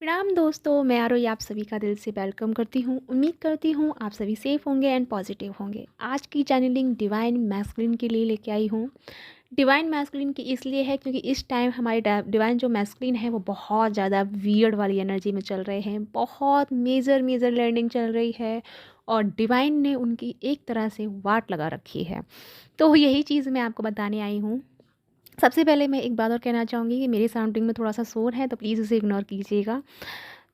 प्रणाम दोस्तों, मैं आरोही आप सभी का दिल से वेलकम करती हूँ। उम्मीद करती हूँ आप सभी सेफ होंगे एंड पॉजिटिव होंगे। आज की चैनलिंग डिवाइन मैस्कुलिन के लिए लेके आई हूँ। डिवाइन मैस्कुलिन की इसलिए है क्योंकि इस टाइम हमारे डिवाइन जो मैस्कुलिन है वो बहुत ज़्यादा वियर्ड वाली एनर्जी में चल रहे हैं। बहुत मेजर मेजर लर्निंग चल रही है और डिवाइन ने उनकी एक तरह से वाट लगा रखी है। तो यही चीज़ मैं आपको बताने आई हूँ। सबसे पहले मैं एक बात और कहना चाहूँगी कि मेरी सराउंडिंग में थोड़ा-सा शोर है, तो प्लीज़ उसे इग्नोर कीजिएगा।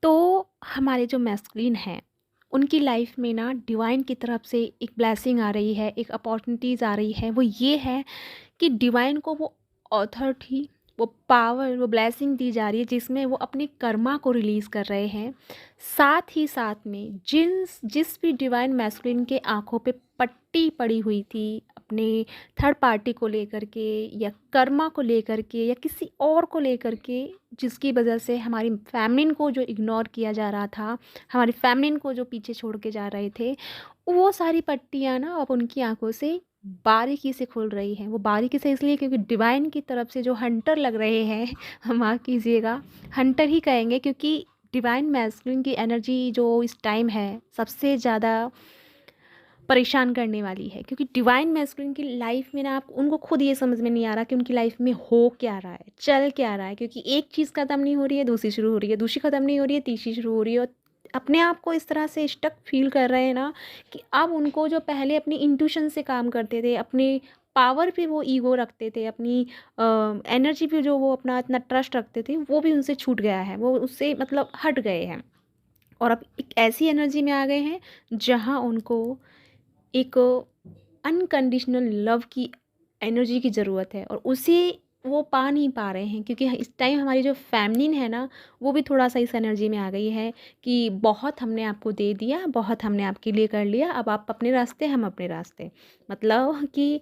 तो हमारे जो मैस्कुलिन हैं, उनकी लाइफ़ में ना डिवाइन की तरफ से एक ब्लेसिंग आ रही है, एक अपॉर्च्युनिटीज़ आ रही है। वो ये है कि डिवाइन को वो अथॉरिटी, वो पावर, वो ब्लेसिंग दी जा रही है जिसमें वो अपने कर्मा को रिलीज़ कर रहे हैं। साथ ही साथ में जिस भी डिवाइन मैस्कुलिन के आँखों पे पट्टी पड़ी हुई थी अपने थर्ड पार्टी को लेकर के या कर्मा को लेकर के या किसी और को लेकर के, जिसकी वजह से हमारी फ़ेमिनिन को जो इग्नोर किया जा रहा था, हमारी फ़ेमिनिन को जो पीछे छोड़ के जा रहे थे, वो सारी पट्टियाँ ना अब उनकी आँखों से बारीकी से खुल रही हैं। वो बारीकी से इसलिए क्योंकि डिवाइन की तरफ से जो हंटर लग रहे हैं माफ़ कीजिएगा, हंटर ही कहेंगे क्योंकि डिवाइन मैस्कुलिन की एनर्जी जो इस टाइम है सबसे ज़्यादा परेशान करने वाली है, क्योंकि डिवाइन मैस्कुलिन की लाइफ में ना आप उनको खुद ये समझ में नहीं आ रहा कि उनकी लाइफ में हो क्या रहा है, चल क्या रहा है, क्योंकि एक चीज़ ख़त्म नहीं हो रही है दूसरी शुरू हो रही है, दूसरी ख़त्म नहीं हो रही है तीसरी शुरू हो रही है। और अपने आप को इस तरह से स्टक फील कर रहे हैं ना कि अब उनको जो पहले अपनी इंट्यूशन से काम करते थे, अपने पावर पे वो ईगो रखते थे, अपनी एनर्जी पे जो वो अपना इतना ट्रस्ट रखते थे, वो भी उनसे छूट गया है, वो उससे मतलब हट गए हैं। और अब एक ऐसी एनर्जी में आ गए हैं जहाँ उनको एक अनकंडीशनल लव की एनर्जी की ज़रूरत है, और उसे वो पा नहीं पा रहे हैं क्योंकि इस टाइम हमारी जो फेमिनिन है ना, वो भी थोड़ा-सा इस एनर्जी में आ गई है कि बहुत हमने आपको दे दिया, बहुत हमने आपके लिए कर लिया, अब आप अपने रास्ते, हम अपने रास्ते। मतलब कि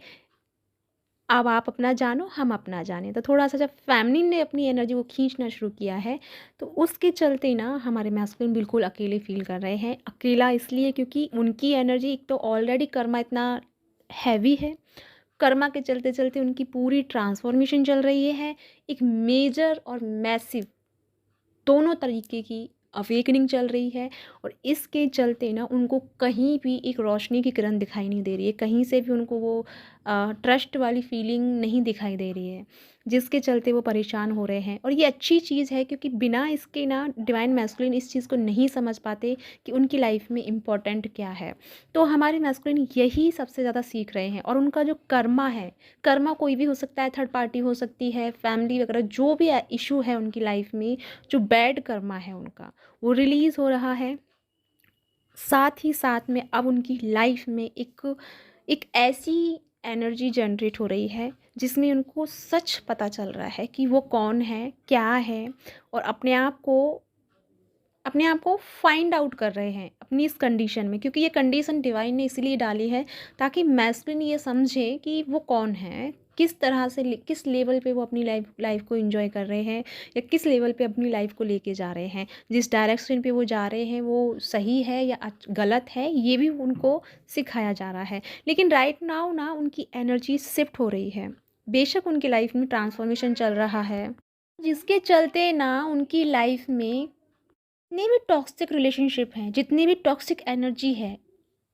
अब आप अपना जानो, हम अपना जाने। तो थोड़ा-सा जब फेमिनिन ने अपनी एनर्जी को खींचना शुरू किया है, तो उसके चलते ना हमारे मैस्कुलिन बिल्कुल अकेले फ़ील कर रहे हैं। अकेला इसलिए क्योंकि उनकी एनर्जी एक तो ऑलरेडी कर्मा इतना हैवी है, कर्मा के चलते-चलते उनकी पूरी ट्रांसफ़ॉर्मेशन चल रही है। एक मेजर और मैसिव दोनों तरीके की अवेकनिंग चल रही है, और इसके चलते ना उनको कहीं भी एक रोशनी की किरण दिखाई नहीं दे रही है, कहीं से भी उनको वो ट्रस्ट वाली फीलिंग नहीं दिखाई दे रही है, जिसके चलते वो परेशान हो रहे हैं। और ये अच्छी चीज़ है क्योंकि बिना इसके ना डिवाइन मैस्कुलिन इस चीज़ को नहीं समझ पाते कि उनकी लाइफ में इम्पोर्टेंट क्या है। तो हमारे मैस्कुलिन यही सबसे ज़्यादा सीख रहे हैं, और उनका जो कर्मा है, कर्मा कोई भी हो सकता है, थर्ड पार्टी हो सकती है, फैमिली वगैरह जो भी इशू है उनकी लाइफ में, जो बैड कर्मा है उनका, वो रिलीज़ हो रहा है। साथ ही साथ में अब उनकी लाइफ में एक एक ऐसी एनर्जी जनरेट हो रही है जिसमें उनको सच पता चल रहा है कि वो कौन है, क्या है, और अपने आप को फाइंड आउट कर रहे हैं अपनी इस कंडीशन में, क्योंकि ये कंडीशन डिवाइन ने इसीलिए डाली है ताकि मैस्कुलिन ये समझे कि वो कौन है, किस तरह से किस लेवल पे वो अपनी लाइफ लाइफ को एंजॉय कर रहे हैं, या किस लेवल पे अपनी लाइफ को लेके जा रहे हैं, जिस डायरेक्शन पे वो जा रहे हैं वो सही है या गलत है, ये भी उनको सिखाया जा रहा है। लेकिन राइट नाउ ना उनकी एनर्जी शिफ्ट हो रही है, बेशक उनकी लाइफ में ट्रांसफॉर्मेशन चल रहा है, जिसके चलते ना उनकी लाइफ में जितने भी टॉक्सिक रिलेशनशिप हैं, जितनी भी टॉक्सिक एनर्जी है,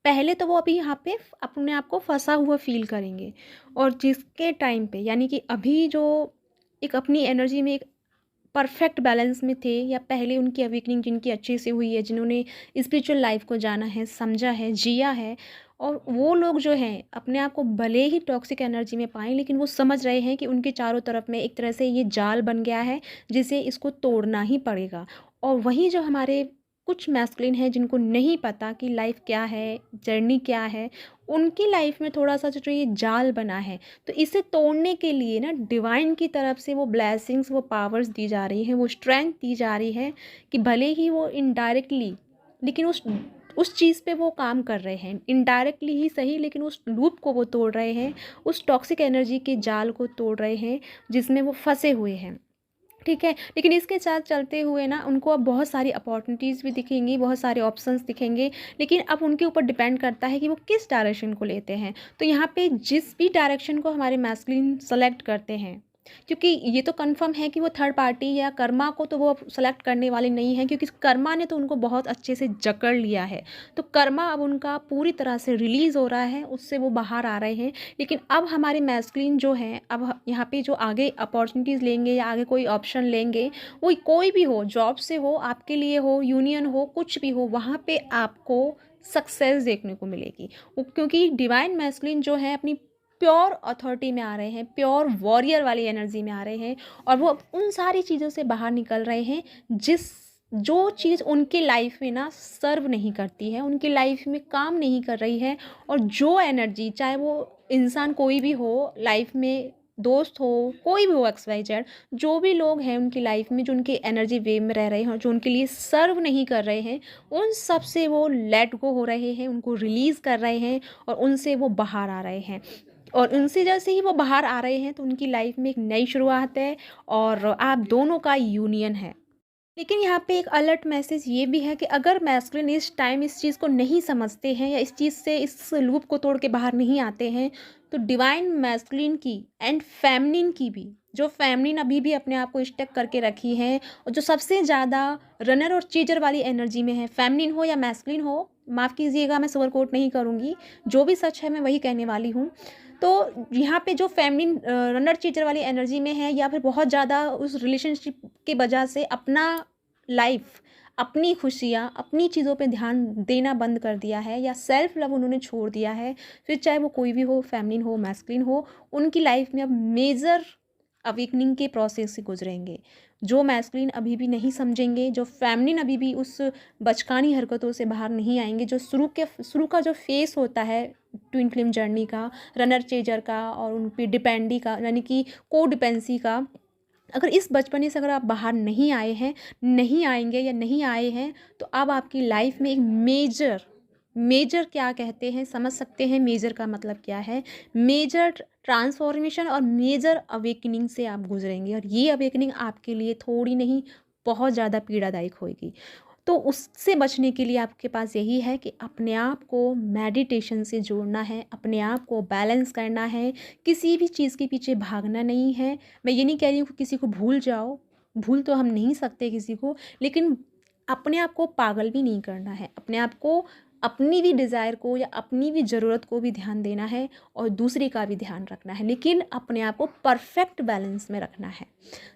पहले तो वो अभी यहाँ पे अपने आप को फँसा हुआ फ़ील करेंगे, और जिसके टाइम पे यानी कि अभी जो एक अपनी एनर्जी में एक परफेक्ट बैलेंस में थे, या पहले उनकी अवेकनिंग जिनकी अच्छे से हुई है, जिन्होंने स्पिरिचुअल लाइफ को जाना है, समझा है, जिया है, और वो लोग जो हैं अपने आप को भले ही टॉक्सिक एनर्जी में पाएँ, लेकिन वो समझ रहे हैं कि उनके चारों तरफ में एक तरह से ये जाल बन गया है जिसे इसको तोड़ना ही पड़ेगा। और वहीं जो हमारे कुछ मैस्कुलिन हैं जिनको नहीं पता कि लाइफ क्या है, जर्नी क्या है, उनकी लाइफ में थोड़ा-सा जो जो ये जाल बना है, तो इसे तोड़ने के लिए ना डिवाइन की तरफ से वो ब्लेसिंग्स, वो पावर्स दी जा रही हैं, वो स्ट्रेंथ दी जा रही है कि भले ही वो इनडायरेक्टली, लेकिन उस चीज़ पे वो काम कर रहे हैं। इनडायरेक्टली ही सही, लेकिन उस लूप को वो तोड़ रहे हैं, उस टॉक्सिक एनर्जी के जाल को तोड़ रहे हैं जिसमें वो फँसे हुए हैं। ठीक है? लेकिन इसके साथ चलते हुए ना उनको अब बहुत सारी अपॉर्च्युनिटीज़ भी दिखेंगी, बहुत सारे ऑप्शंस दिखेंगे, लेकिन अब उनके ऊपर डिपेंड करता है कि वो किस डायरेक्शन को लेते हैं। तो यहाँ पे जिस भी डायरेक्शन को हमारे मैस्कुलिन सेलेक्ट करते हैं, क्योंकि ये तो कन्फर्म है कि वो थर्ड पार्टी या कर्मा को तो वो अब सेलेक्ट करने वाले नहीं हैं, क्योंकि कर्मा ने तो उनको बहुत अच्छे से जकड़ लिया है। तो कर्मा अब उनका पूरी तरह से रिलीज़ हो रहा है, उससे वो बाहर आ रहे हैं। लेकिन अब हमारे मैस्कुलिन जो हैं, अब यहाँ पे जो आगे अपॉर्चुनिटीज़ लेंगे या आगे कोई ऑप्शन लेंगे, वो कोई भी हो, जॉब से हो, आपके लिए हो, यूनियन हो, कुछ भी हो, वहाँ पे आपको सक्सेस देखने को मिलेगी। वो क्योंकि डिवाइन मैस्कुलिन जो है अपनी प्योर अथॉरिटी में आ रहे हैं, प्योर वॉरियर वाली एनर्जी में आ रहे हैं, और वो अब उन सारी चीज़ों से बाहर निकल रहे हैं जो चीज़ उनके लाइफ में ना सर्व नहीं करती है, उनकी लाइफ में काम नहीं कर रही है। और जो एनर्जी, चाहे वो इंसान कोई भी हो लाइफ में, दोस्त हो, कोई भी हो, एक्स वाई जेड, जो भी लोग हैं उनकी लाइफ में जो उनकी एनर्जी वेव में रह रहे हैं और जो उनके लिए सर्व नहीं कर रहे हैं, उन सब से वो लेट गो हो रहे हैं, उनको रिलीज़ कर रहे हैं और उनसे वो बाहर आ रहे हैं। और उनसे जैसे ही वो बाहर आ रहे हैं तो उनकी लाइफ में एक नई शुरुआत है और आप दोनों का यूनियन है। लेकिन यहाँ पे एक अलर्ट मैसेज ये भी है कि अगर मैस्कुलिन इस टाइम इस चीज़ को नहीं समझते हैं या इस चीज़ से, इस लूप को तोड़ के बाहर नहीं आते हैं, तो डिवाइन मैस्कुलिन की एंड फेमिनिन की भी, जो फेमिनिन अभी भी अपने आप को स्टक करके रखी है और जो सबसे ज़्यादा रनर और चीजर वाली एनर्जी में है, फेमिनिन हो या मैस्कुलिन हो, माफ़ कीजिएगा मैं सुगर कोट नहीं करूँगी, जो भी सच है मैं वही कहने वाली हूँ। तो यहाँ पे जो फेमिनिन रनर चीटर वाली एनर्जी में है, या फिर बहुत ज़्यादा उस रिलेशनशिप की वजह से अपना लाइफ, अपनी खुशियाँ, अपनी चीज़ों पे ध्यान देना बंद कर दिया है या सेल्फ लव उन्होंने छोड़ दिया है, फिर चाहे वो कोई भी हो, फेमिनिन हो, मैस्कुलिन हो, उनकी लाइफ में अब मेजर अवेकनिंग के प्रोसेस से गुजरेंगे। जो मैस्कुलिन अभी भी नहीं समझेंगे, जो फेमिनिन अभी भी उस बचकानी हरकतों से बाहर नहीं आएंगे, जो शुरू का जो फेस होता है ट्विन फ्लेम जर्नी का, रनर चेजर का और उन पे डिपेंडी का, यानी कि कोडिपेंसी का, अगर इस बचपने से अगर आप बाहर नहीं आए हैं, नहीं आएंगे या नहीं आए हैं, तो अब आपकी लाइफ में एक मेजर, मेजर क्या कहते हैं समझ सकते हैं, मेजर का मतलब क्या है, मेजर ट्रांसफॉर्मेशन और मेजर अवेकनिंग से आप गुजरेंगे। और ये अवेकनिंग आपके लिए थोड़ी नहीं, बहुत ज़्यादा पीड़ादायक होगी। तो उससे बचने के लिए आपके पास यही है कि अपने आप को मेडिटेशन से जोड़ना है, अपने आप को बैलेंस करना है, किसी भी चीज़ के पीछे भागना नहीं है। मैं ये नहीं कह रही हूँ कि किसी को भूल जाओ, भूल तो हम नहीं सकते किसी को, लेकिन अपने आप को पागल भी नहीं करना है, अपने आप को, अपनी भी डिज़ायर को या अपनी भी ज़रूरत को भी ध्यान देना है और दूसरे का भी ध्यान रखना है, लेकिन अपने आप को परफेक्ट बैलेंस में रखना है।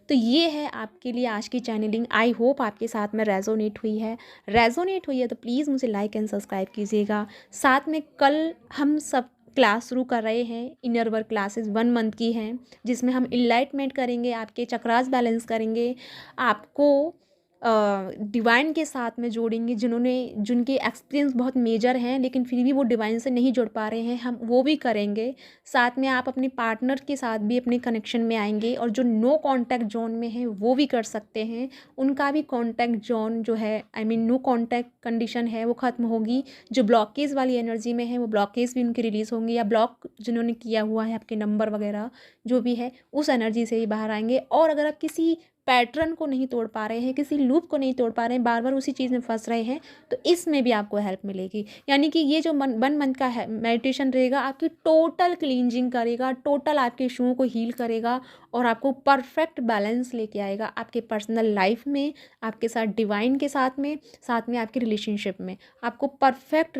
तो ये है आपके लिए आज की चैनलिंग। आई होप आपके साथ में रेजोनेट हुई है तो प्लीज़ मुझे लाइक एंड सब्सक्राइब कीजिएगा। साथ में कल हम सब क्लास शुरू कर रहे हैं, इनर वर्क क्लासेस 1 मंथ की हैं, जिसमें हम इनलाइटमेंट करेंगे, आपके चक्रास बैलेंस करेंगे, आपको डिवाइन के साथ में जोड़ेंगे, जिनके एक्सपीरियंस बहुत मेजर हैं लेकिन फिर भी वो डिवाइन से नहीं जुड़ पा रहे हैं, हम वो भी करेंगे। साथ में आप अपने पार्टनर के साथ भी अपने कनेक्शन में आएंगे, और जो नो कांटेक्ट जोन में है वो भी कर सकते हैं, उनका भी कांटेक्ट जोन जो है, I mean no contact condition है, वो ख़त्म होगी। जो ब्लॉकेज वाली एनर्जी में है वो ब्लॉकेज भी उनके रिलीज़ होंगे, या ब्लॉक जिन्होंने किया हुआ है आपके नंबर वगैरह जो भी है, उस एनर्जी से ही बाहर आएंगे। और अगर आप किसी पैटर्न को नहीं तोड़ पा रहे हैं, किसी लूप को नहीं तोड़ पा रहे हैं, बार बार उसी चीज़ में फंस रहे हैं, तो इसमें भी आपको हेल्प मिलेगी। यानी कि ये जो 1 मंथ का है मेडिटेशन रहेगा, आपकी टोटल क्लींजिंग करेगा, टोटल आपके इशुओं को हील करेगा और आपको परफेक्ट बैलेंस लेके आएगा आपके पर्सनल लाइफ में, आपके साथ डिवाइन के साथ में आपके रिलेशनशिप में, आपको परफेक्ट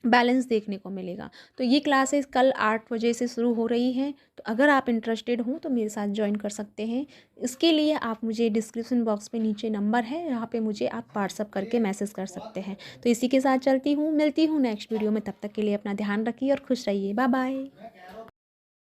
बैलेंस देखने को मिलेगा। तो ये क्लासेस कल 8 बजे से शुरू हो रही हैं, तो अगर आप इंटरेस्टेड हों तो मेरे साथ ज्वाइन कर सकते हैं। इसके लिए आप मुझे डिस्क्रिप्शन बॉक्स में नीचे नंबर है, यहाँ पे मुझे आप व्हाट्सअप करके मैसेज कर सकते हैं। तो इसी के साथ चलती हूँ, मिलती हूँ नेक्स्ट वीडियो में, तब तक के लिए अपना ध्यान रखिए और खुश रहिए। Bye bye.